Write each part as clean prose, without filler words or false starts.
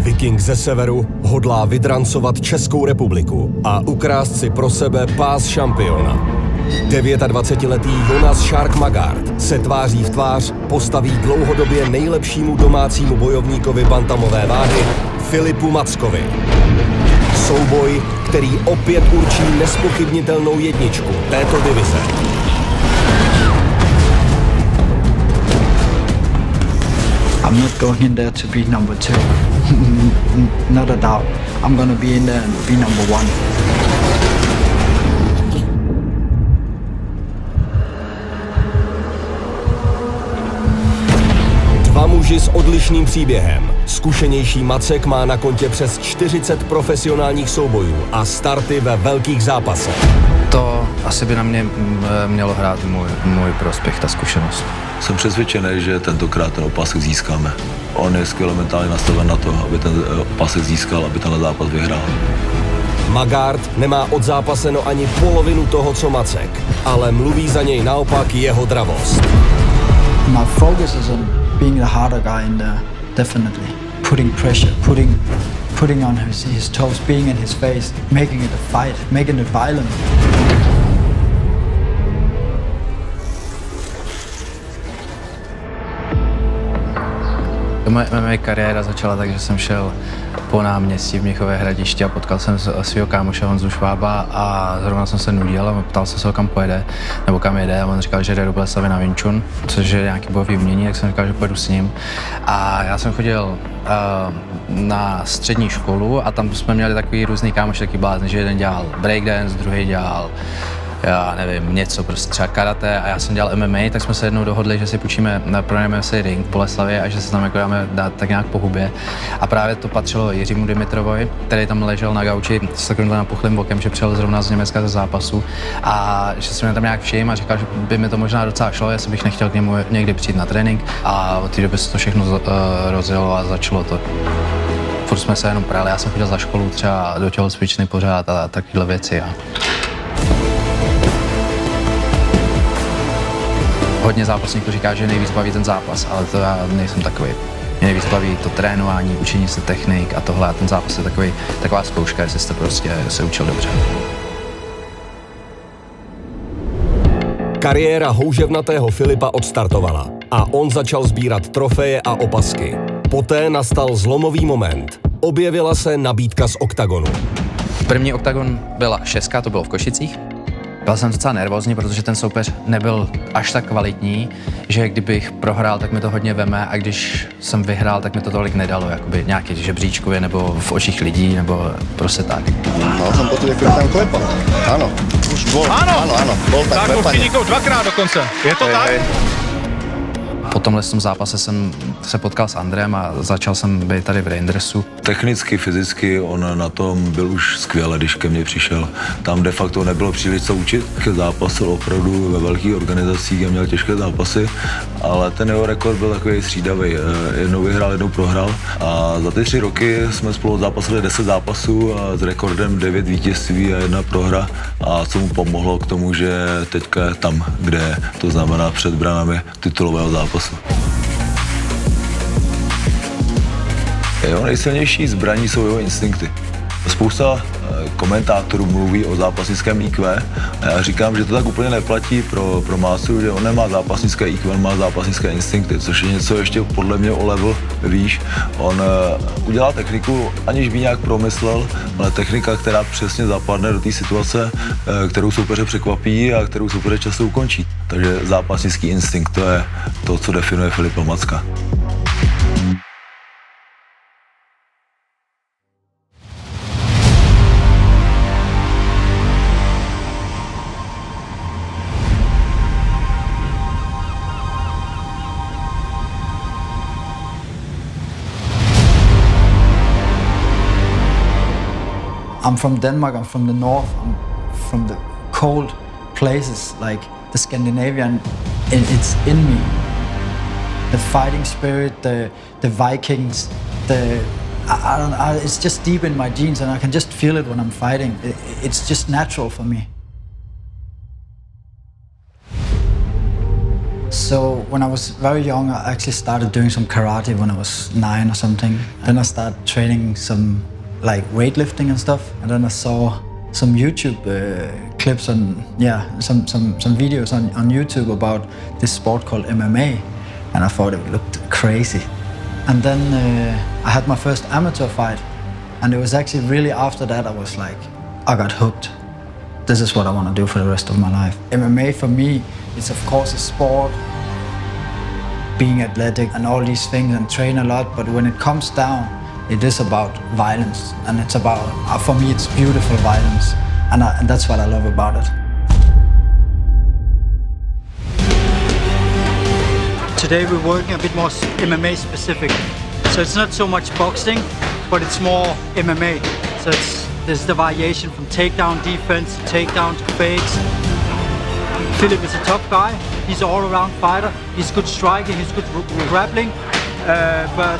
Viking ze severu hodlá vydrancovat Českou republiku a ukrást si pro sebe pás šampiona. 29letý Jonas Shark Magard se tváří v tvář postaví dlouhodobě nejlepšímu domácímu bojovníkovi bantamové váhy Filipu Mackovi. Souboj, který opět určí nezpochybnitelnou jedničku této divize. I'm not going in there to be number 2. Not a doubt. I'm gonna be in there and be number 1. Dva muži s odlišným příběhem. Zkušenější Macek má na kontě přes 40 profesionálních soubojů a starty ve velkých zápasech. To asi by na mě mělo hrát můj prospěch, ta zkušenost. Jsem přesvědčený, že tentokrát ten opasek získáme. On je skvěle mentálně nastaven na to, aby ten opasek získal, aby tenhle zápas vyhrál. Magard nemá odzápaseno ani polovinu toho, co Macek, ale mluví za něj naopak jeho dravost. My focus is on being the harder guy in there, definitely. Putting pressure, putting on his toes, being in his face, making it a fight, making it violent. Moje kariéra začala tak, že jsem šel po náměstí v Mnichově Hradišti a potkal jsem svého kámoše Honzu Švába a zrovna jsem se nudil a ptal jsem se ho, kam pojede, nebo kam jede, a on říkal, že jde do Boleslavy na Wing Chun, což je nějaký bojový umění, tak jsem říkal, že pojedu s ním. A já jsem chodil na střední školu a tam jsme měli takový různý kámoši, taky blázni, že jeden dělal breakdance, druhý dělal já nevím, něco, prostě třeba karate, a já jsem dělal MMA, tak jsme se jednou dohodli, že si půjčíme, pronajmeme si ring v Boleslavě a že se tam jako dáme dát tak nějak po hubě. A právě to patřilo Jiřímu Dimitrovovi, který tam ležel na gauči s takovým napuchlým bokem, že přijel zrovna z Německa ze zápasu, a že jsem mě tam nějak všiml a říkal, že by mi to možná docela šlo, jestli bych nechtěl k němu někdy přijít na trénink, a od té doby se to všechno rozjelo a začalo to. Furt jsme se jenom prali, já jsem chodil za školu třeba do tělocvičny pořád a takovéhle věci. Hodně zápasníků říká, že nejvíc baví ten zápas, ale to já nejsem takový. Mě nejvíc baví to trénování, učení se technik a tohle, a ten zápas je taková zkouška, jestli jste prostě se učil dobře. Kariéra houževnatého Filipa odstartovala a on začal sbírat trofeje a opasky. Poté nastal zlomový moment. Objevila se nabídka z Oktagonu. První Oktagon byla 6, to bylo v Košicích. Byl jsem docela nervózní, protože ten soupeř nebyl až tak kvalitní, že kdybych prohrál, tak mi to hodně veme, a když jsem vyhrál, tak mi to tolik nedalo, jakoby nějaký žebříčkově nebo v očích lidí, nebo prostě tak. Mal jsem pocit, jako tam klepal. Ano, už bol. Ano, bol tak klepanie. Tak určitníkov dvakrát dokonce. Je to tak? Po tomhle zápase jsem se potkal s Andrem a začal jsem být tady v Rangersu. Technicky, fyzicky on na tom byl už skvěle, když ke mně přišel. Tam de facto nebylo příliš co učit. Zápasil opravdu ve velkých organizacích a měl těžké zápasy, ale ten jeho rekord byl takový střídavý. Jednou vyhrál, jednou prohrál, a za ty 3 roky jsme spolu zápasili 10 zápasů a s rekordem 9 vítězství a 1 prohra, a co mu pomohlo k tomu, že teďka je tam, kde je, to znamená před branami titulového zápasu. Jeho nejsilnější zbraní jsou jeho instinkty. Spousta komentátorů mluví o zápasnickém IQ a já říkám, že to tak úplně neplatí pro Másu, že on nemá zápasnické IQ, on má zápasnické instinkty, což je něco ještě podle mě o level výš. On udělá techniku, aniž by nějak promyslel, ale technika, která přesně zapadne do té situace, kterou soupeře překvapí a kterou soupeře často ukončí. Takže zápasnický instinkt, to je to, co definuje Filipa Macka. I'm from Denmark, I'm from the north, I'm from the cold places, like the Scandinavian, it's in me. The fighting spirit, the Vikings, it's just deep in my genes, and I can just feel it when I'm fighting. It's just natural for me. So when I was very young, I actually started doing some karate when I was 9 or something. Then I started training some like weightlifting and stuff. And then I saw some YouTube clips on, some videos on YouTube about this sport called MMA. And I thought it looked crazy. And then I had my first amateur fight. And it was actually really after that I was like, I got hooked. This is what I want to do for the rest of my life. MMA for me, it's of course a sport, being athletic and all these things and train a lot, but when it comes down, it is about violence. And it's about, for me, it's beautiful violence. And that's what I love about it. Today we're working a bit more MMA specific. So it's not so much boxing, but it's more MMA. So there's the variation from takedown defense, takedown to fades. Philip is a tough guy. He's an all-around fighter. He's good striking, he's good grappling. But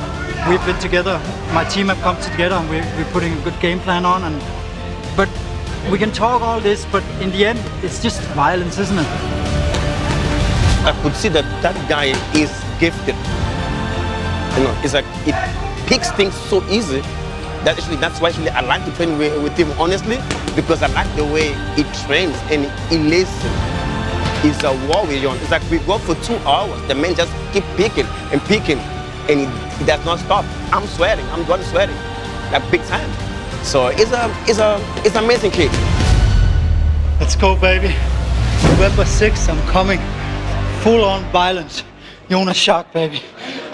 we've been together. My team have come together and we're putting a good game plan on. But we can talk all this, but in the end, it's just violence, isn't it? I could see that that guy is gifted. You know, it's like it picks things so easy. That's why I like to train with him, honestly, because I like the way he trains and he listens. He's a warrior. It's like we go for 2 hours. The man just keep picking and picking, and he does not stop. I'm sweating. I'm done sweating, like big time. So it's an amazing kid. Let's go, baby. November 6th, I'm coming. Full-on violence. Jonas Shark, baby.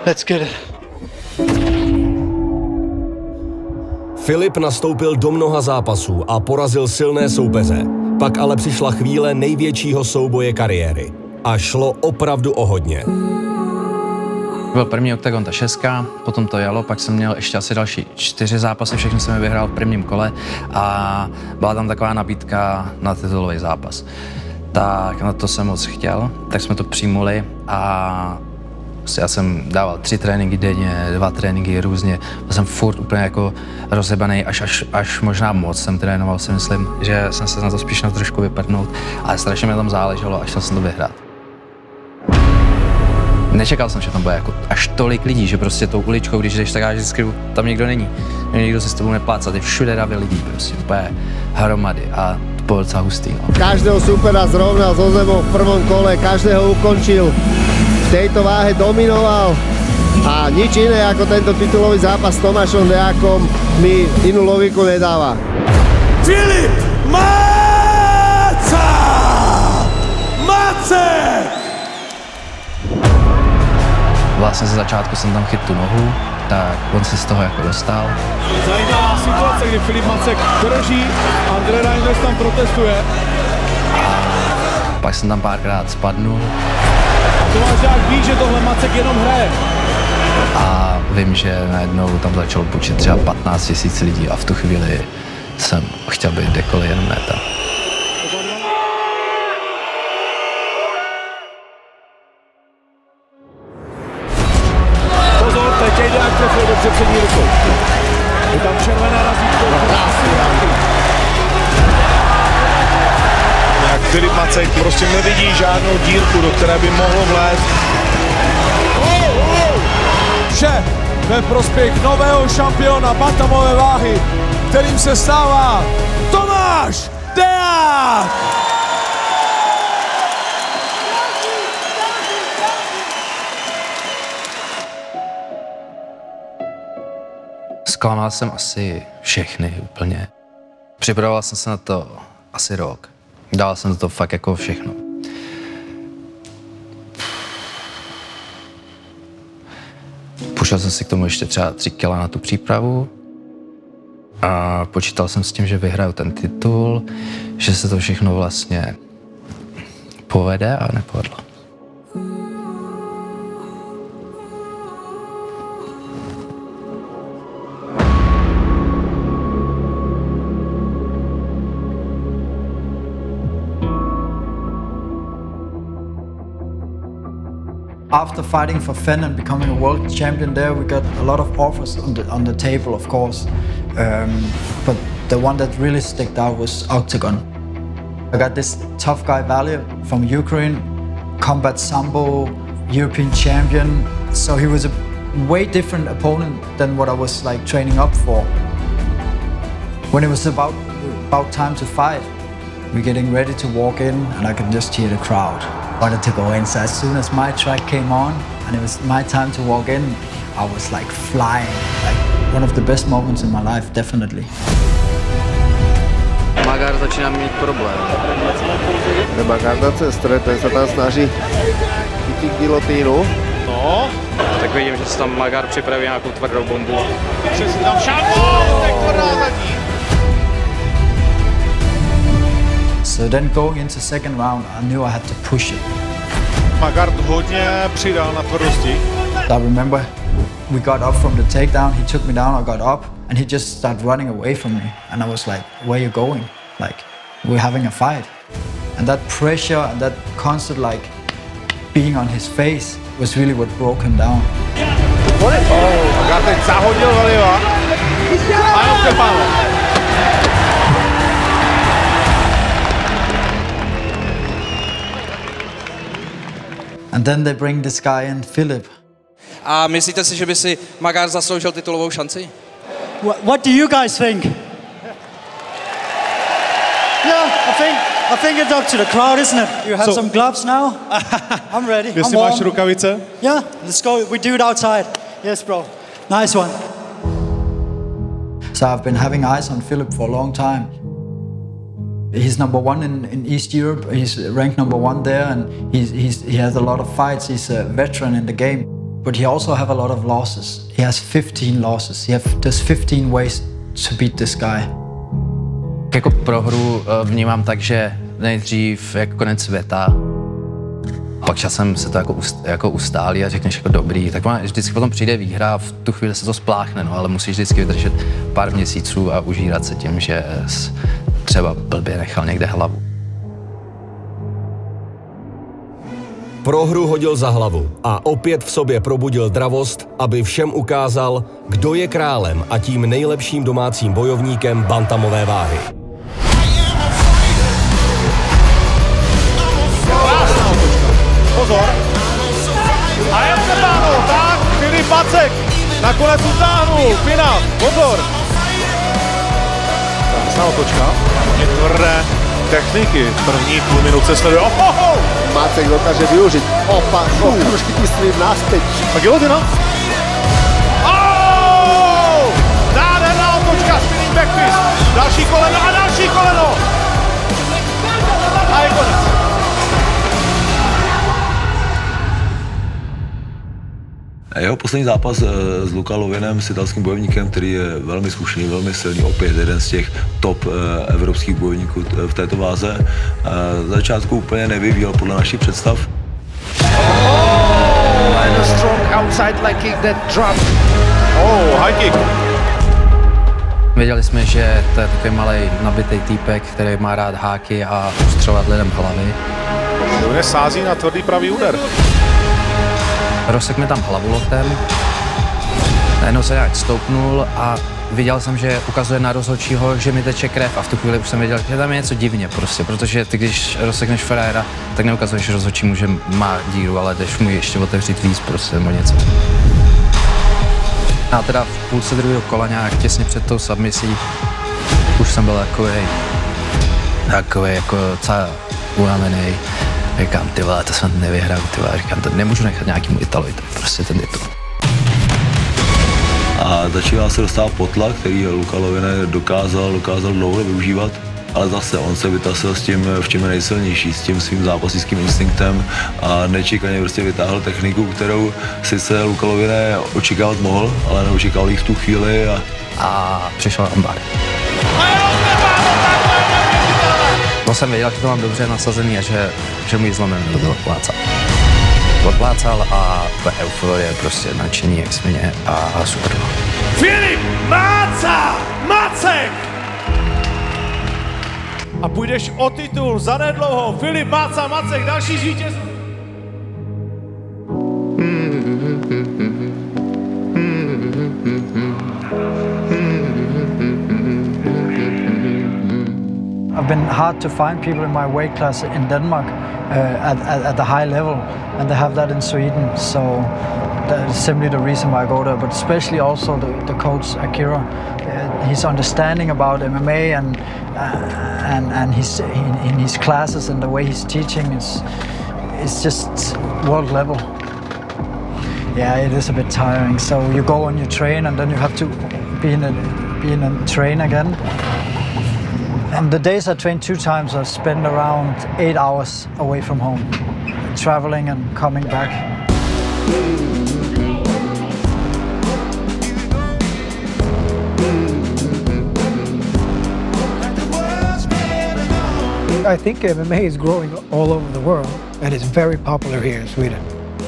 Let's get it. Filip nastoupil do mnoha zápasů a porazil silné soupeře. Pak ale přišla chvíle největšího souboje kariéry. A šlo opravdu o hodně. Byl první oktagon, ta 6, potom to jelo, pak jsem měl ještě asi další 4 zápasy, všechny jsem je vyhrál v prvním kole a byla tam taková nabídka na titulový zápas. Tak na to jsem moc chtěl, tak jsme to přijmuli a já jsem dával 3 tréninky denně, 2 tréninky různě. Byl jsem furt úplně jako rozjebaný, až možná moc jsem trénoval, si myslím, že jsem se na to spíš na trošku vypadnout, ale strašně mi tam záleželo a chtěl jsem to vyhrát. Nečekal jsem, že tam bude jako až tolik lidí, že prostě tou uličkou, když jdeš, tak vždycky tam nikdo není. Nikdo se s tebou neplácá, ty všude davy lidí, prostě úplně hromady a to bylo docela hustý. No. Každého supera zrovnal so zemou v prvom kole, každého ukončil, v tejto váhe dominoval a nič iné ako tento titulový zápas s Tomášom Deákom mi inú logiku nedáva. Filip Máca! Mácek! Vlastně ze začátku jsem tam chytl tu nohu, tak on se z toho jako dostal. Zajímavá situace, kdy Filip Mácek drží, Andre Reinders tam protestuje. A pak jsem tam párkrát spadnul. Tomáš Deák ví, že tohle Mácek jenom hraje. A vím, že najednou tam začalo počít třeba 15 000 lidí a v tu chvíli jsem chtěl být kdekoliv, jenom ne tam. Pozor, teď Deák trefil dobře přední rukou. Je tam červené razítko. Jak Filip Mácek prostě nevidí žádnou dírku, do které by mohlo vlézt. Vše ve prospěch nového šampiona bantamové váhy, kterým se stává Tomáš Deák! Zklamal jsem asi všechny úplně. Připravoval jsem se na to asi rok. Dal jsem to fakt jako všechno. Pušel jsem si k tomu ještě třeba 3 kila na tu přípravu a počítal jsem s tím, že vyhraju ten titul, že se to všechno vlastně povede a nepovedlo. After fighting for Fenn and becoming a world champion there, we got a lot of offers on the table, of course. But the one that really stuck out was Octagon. I got this tough guy value from Ukraine, combat sambo, European champion. So he was a way different opponent than what I was like training up for. When it was about time to fight, we're getting ready to walk in and I could just hear the crowd. I wanted to go in, so as soon as my track came on and it was my time to walk in, I was like flying. Like one of the best moments in my life, definitely. Magár začíná mít problém. Magár na cestře, ten se tam snaží chytit gilotínu. No. Tak vidím, že se tam Magár připraví nějakou tvrdou bombu. Přesně tam šápou, tak tvrdá zadní. So then going into second round, I knew I had to push it. Magár hodně přidal na tvrdosti. I remember we got up from the takedown, he took me down, I got up, and he just started running away from me. And I was like, where are you going? Like, we're having a fight. And that pressure and that constant like being on his face was really what broke him down. Magár teď zahodil Valiva. A jo, Stefano. And then they bring this guy in, Philip. A myslíte si, že by si Magár zasloužil titulovou šanci? What do you guys think? Yeah, I think it's up to the crowd, isn't it? You have some gloves now? I'm ready. Jestli máš rukavice? Yeah, let's go. We do it outside. Yes, bro. Nice one. So I've been having eyes on Philip for a long time. He's number one in East Europe. He's ranked number one there, and he has a lot of fights. He's a veteran in the game, but he also have a lot of losses. He has 15 losses. There's 15 ways to beat this guy. Jako prohru vnímám tak, že nejdřív jako konec světa, pak časem se to jako ustálí a řekneš jako dobrý, tak vždycky potom přijde výhra a v tu chvíli se to spláchne, no, ale musíš vždycky vydržet pár měsíců a užírat se tím, že třeba blbě nechal někde hlavu. Prohru hodil za hlavu a opět v sobě probudil dravost, aby všem ukázal, kdo je králem a tím nejlepším domácím bojovníkem bantamové váhy. Pozor. A je Stefano, tak, Filip Macek nakonec utáhnul, finál, pozor. Krásná otočka, hodně tvrdé techniky, první půl minutce sleduje, ohoho! Macek dokáže využiť opak, trošky vystrelí naspäť. A gilotina? Nádherná otočka, spinning backfist, další koleno a další koleno! A je konec. Jeho poslední zápas s Luca Lovinem, s italským bojovníkem, který je velmi zkušený, velmi silný, opět jeden z těch top evropských bojovníků v této váze. Za začátku úplně nevyvíjel podle našich představ. And a strong outside leg kick that dropped. High kick. Věděli jsme, že to je takový malý nabitý týpek, který má rád háky a ustřelovat lidem hlavy. Silně sází na tvrdý pravý úder. Rozsek mi tam hlavu loktem, najednou se nějak stoupnul a viděl jsem, že ukazuje na rozhodčího, že mi teče krev a v tu chvíli už jsem věděl, že tam je něco divně prostě, protože ty, když rozsekneš frajera, tak neukazuješ rozhodčímu, že má díru, ale jdeš mu ještě otevřít víc prostě nebo něco. A teda v půlce druhého kola nějak těsně před tou submisí už jsem byl takový jako celý unavený. Říkám, ty vole, to jsem nevyhrál, ty vole, říkám, to nemůžu nechat nějakému Italovi, to prostě ten titul. A začíná se dostávat potlak, který Luca Lovine dokázal dlouho využívat, ale zase on se vytasil s tím, v čem je nejsilnější, s tím svým zápasnickým instinktem a nečekaně prostě vytáhl techniku, kterou sice Luca Lovine očekávat mohl, ale neočekával ji v tu chvíli a přišel Ambar. To jsem věděl, že to mám dobře nasazený a že mu ji zlomím, to byl odplácal. Odplácal a to euforie, prostě nadšení, jak svině a super. Filip Macek! A půjdeš o titul zanedlouho. Filip Macek, další vítěz. I've been hard to find people in my weight class in Denmark at the high level, and they have that in Sweden. So that is simply the reason why I go there. But especially also the coach Akira, his understanding about MMA and his classes and the way he's teaching is just world level. Yeah, it is a bit tiring. So you go and you train, and then you have to be in a train again. And the days I train 2 times, I spend around 8 hours away from home, traveling and coming back. I think MMA is growing all over the world, and it's very popular here in Sweden.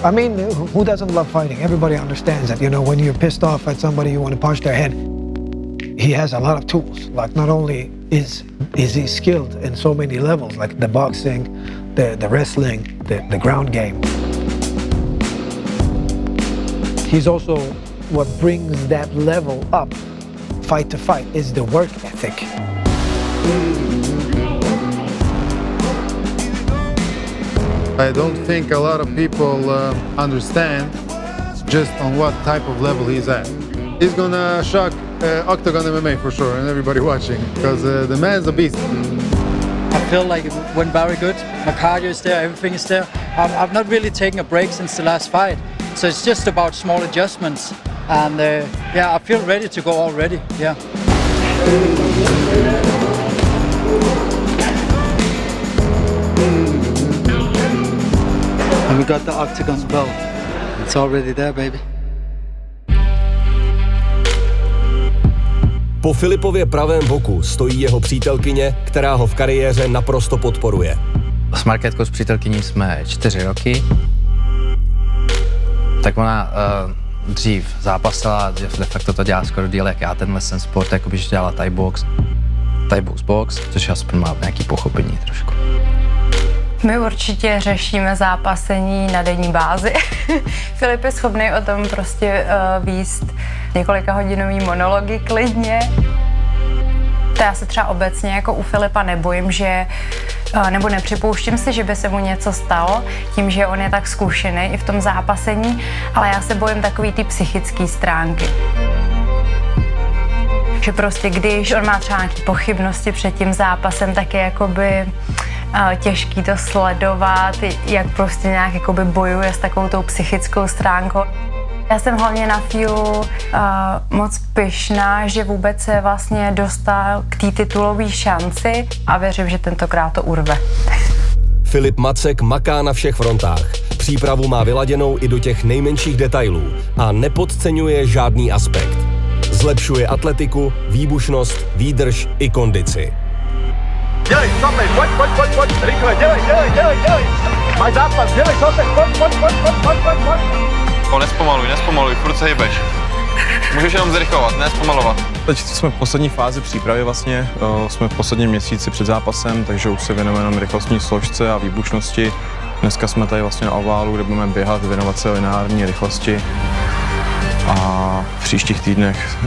I mean, who doesn't love fighting? Everybody understands that, you know, when you're pissed off at somebody, you want to punch their head. He has a lot of tools. Like, not only is he skilled in so many levels, like the boxing, the wrestling, the ground game. He's also, what brings that level up, fight to fight, is the work ethic. I don't think a lot of people understand just on what type of level he's at. He's gonna shock Octagon MMA for sure, and everybody watching, because the man's a beast. I feel like it went very good. My cardio is there, everything is there. I've not really taken a break since the last fight, so it's just about small adjustments. And yeah, I feel ready to go already. Yeah. And we got the Octagon belt. It's already there, baby. Po Filipově pravém boku stojí jeho přítelkyně, která ho v kariéře naprosto podporuje. S Markétkou, s přítelkyní, jsme 4 roky. Tak ona dřív zápasila, de facto to dělá skoro díl jak já, tenhle sport, jako by dělala Thai box, box, což aspoň má nějaký pochopení trošku. My určitě řešíme zápasení na denní bázi. Filip je schopný o tom prostě vést několika hodinový monology klidně. To já se třeba obecně jako u Filipa nebojím, že, nebo nepřipouštím si, že by se mu něco stalo, tím, že on je tak zkušený i v tom zápasení, ale já se bojím takový ty psychické stránky. Že prostě když on má třeba nějaké pochybnosti před tím zápasem, tak je jakoby těžký to sledovat, jak prostě nějak jakoby bojuje s takovou tou psychickou stránkou. Já jsem hlavně na Fiu moc pyšná, že vůbec se vlastně dostal k té titulové šanci a věřím, že tentokrát to urve. Filip Macek maká na všech frontách. Přípravu má vyladěnou i do těch nejmenších detailů a nepodceňuje žádný aspekt. Zlepšuje atletiku, výbušnost, výdrž i kondici. Dělej, šlapej, pojď, rychle, dělej. Máš zápas, dělej, šlapej, pojď. Nespomaluj, furt se hýbeš. Můžeš jenom zrychlovat, ne zpomalovat. Teď jsme v poslední fázi přípravy vlastně, jsme v posledním měsíci před zápasem, takže už se věnujeme jenom rychlostní složce a výbušnosti. Dneska jsme tady vlastně na oválu, kde budeme běhat, věnovat se lineární rychlosti. A v příštích týdnech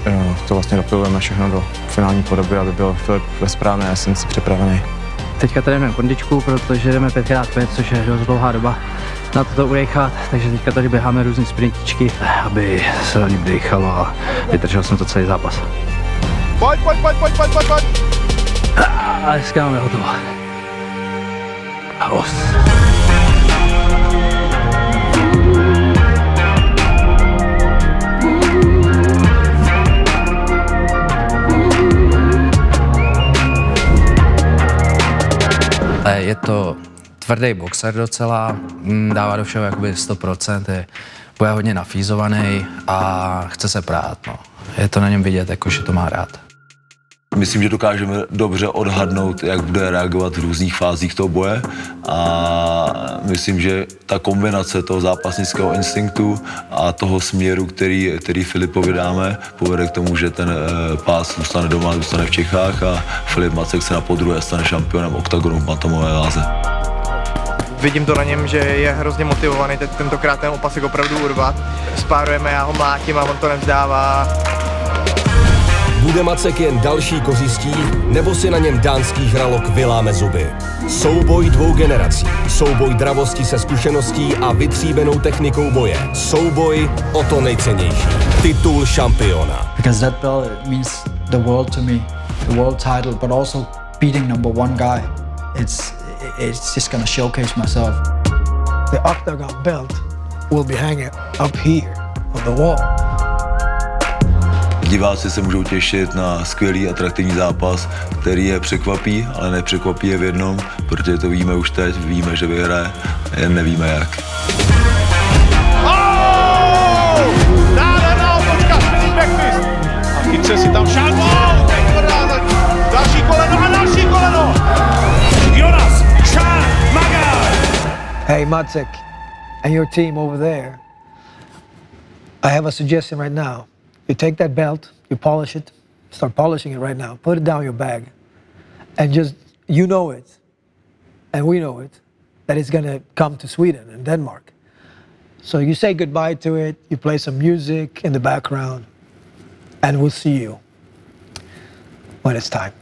to vlastně dopilujeme všechno do finální podoby, aby byl Filip ve správné esenci připravený. Teďka tady jdeme kondičku, protože jdeme 5x5, což je dost dlouhá doba na to udejchat, takže teďka tady běháme různé sprintičky, aby se na ní dýchalo a vydržel jsem to celý zápas. Pojď. A dneska máme hotovo. Je to tvrdý boxer docela, dává do všeho jakoby 100%, bude hodně nafízovaný a chce se prát, no. Je to na něm vidět, jako, že to má rád. Myslím, že dokážeme dobře odhadnout, jak bude reagovat v různých fázích toho boje a myslím, že ta kombinace toho zápasnického instinktu a toho směru, který Filipovi dáme, povede k tomu, že ten pás zůstane doma, zůstane v Čechách a Filip Macek se na podruhé stane šampionem oktagonu v bantamové váze. Vidím to na něm, že je hrozně motivovaný tentokrát ten opasek opravdu urvat. Spárujeme, já ho mlátím a on to nevzdává. Bude Macek jen další kořistí, nebo si na něm dánský hralok vyláme zuby? Souboj dvou generací. Souboj dravosti se zkušeností a vytříbenou technikou boje. Souboj o to nejcennější. Titul šampiona. Because that belt means the world to me. The world title, but also beating #1 guy. It's just gonna showcase myself. The Octagon belt will be hanging up here on the wall. Diváci se můžou těšit na skvělý, atraktivní zápas, který je překvapí, ale nepřekvapí je v jednom, protože to víme už teď, víme, že vyhraje, jen nevíme jak. Nádherná otočka, spinning backfist. A chytře si tam šák, další koleno a další koleno. Jonas Shark Magard. Hey Macek, and your team over there, I have a suggestion right now. You take that belt, you polish it, start polishing it right now, put it down your bag, and just, you know it, and we know it, that it's gonna come to Sweden and Denmark. So you say goodbye to it, you play some music in the background, and we'll see you when it's time.